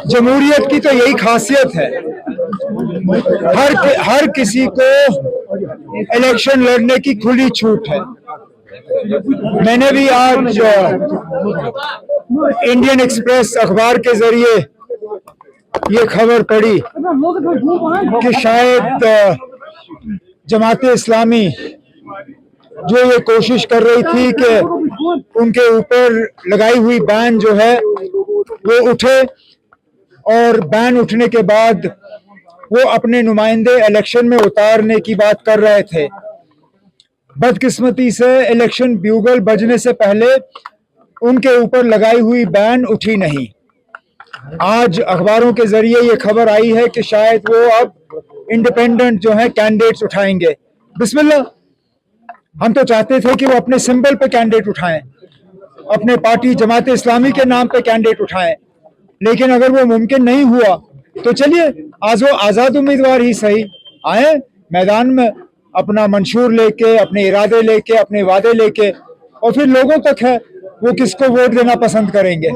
जमहूरियत की तो यही खासियत है, हर किसी को इलेक्शन लड़ने की खुली छूट है। मैंने भी आज इंडियन एक्सप्रेस अखबार के जरिए ये खबर पढ़ी कि शायद जमाते इस्लामी जो ये कोशिश कर रही थी कि उनके ऊपर लगाई हुई बैन जो है वो उठे, और बैन उठने के बाद वो अपने नुमाइंदे इलेक्शन में उतारने की बात कर रहे थे। बदकिस्मती से इलेक्शन ब्यूगल बजने से पहले उनके ऊपर लगाई हुई बैन उठी नहीं। आज अखबारों के जरिए ये खबर आई है कि शायद वो अब इंडिपेंडेंट जो है कैंडिडेट्स उठाएंगे। बिस्मिल्लाह, हम तो चाहते थे कि वो अपने सिंबल पे कैंडिडेट उठाएं, अपने पार्टी जमात इस्लामी के नाम पे कैंडिडेट उठाएं, लेकिन अगर वो मुमकिन नहीं हुआ तो चलिए आज वो आज़ाद उम्मीदवार ही सही आए मैदान में, अपना मंशूर लेके, अपने इरादे लेके, अपने वादे लेके, और फिर लोगों तक है वो किसको वोट देना पसंद करेंगे।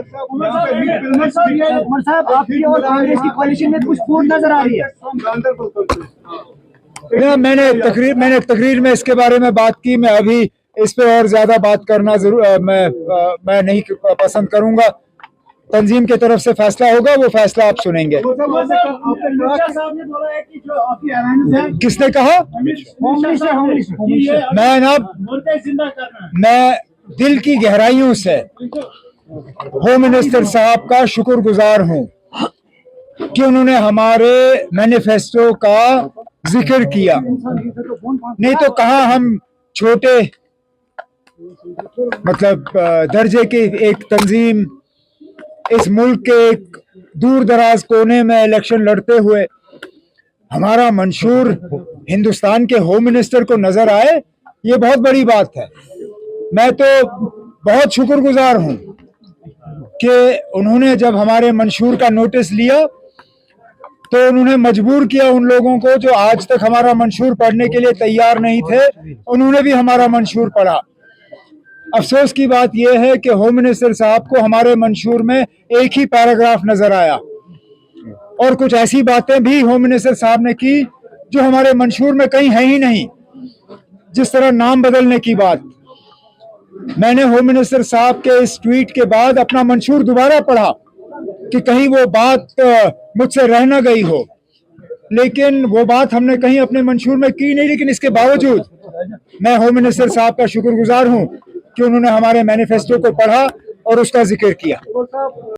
मैंने तकरीर में इसके बारे में बात की। मैं अभी इस पे और ज्यादा बात करना मैं नहीं पसंद करूंगा। तंजीम की तरफ से फैसला होगा, वो फैसला आप सुनेंगे। किसने कहा? मैं दिल की गहराइयों से होम मिनिस्टर साहब का शुक्रगुजार हूं कि उन्होंने हमारे मैनिफेस्टो का जिक्र किया। नहीं तो कहाँ हम छोटे दर्जे की एक तंजीम इस मुल्क के एक दूर दराज कोने में इलेक्शन लड़ते हुए हमारा मंशूर हिंदुस्तान के होम मिनिस्टर को नजर आए, ये बहुत बड़ी बात है। मैं तो बहुत शुक्रगुजार हूं कि उन्होंने जब हमारे मंशूर का नोटिस लिया तो उन्होंने मजबूर किया उन लोगों को जो आज तक हमारा मंशूर पढ़ने के लिए तैयार नहीं थे, उन्होंने भी हमारा मंशूर पढ़ा। अफसोस की बात यह है कि होम मिनिस्टर साहब को हमारे मंशूर में एक ही पैराग्राफ नजर आया, और कुछ ऐसी बातें भी होम मिनिस्टर साहब ने की जो हमारे मंशूर में कहीं है ही नहीं, जिस तरह नाम बदलने की बात। मैंने होम मिनिस्टर साहब के इस ट्वीट के बाद अपना मंशूर दोबारा पढ़ा कि कहीं वो बात मुझसे रह न गई हो, लेकिन वो बात हमने कहीं अपने मंशूर में की नहीं। लेकिन इसके बावजूद मैं होम मिनिस्टर साहब का शुक्रगुजार हूं कि उन्होंने हमारे मैनिफेस्टो को पढ़ा और उसका जिक्र किया।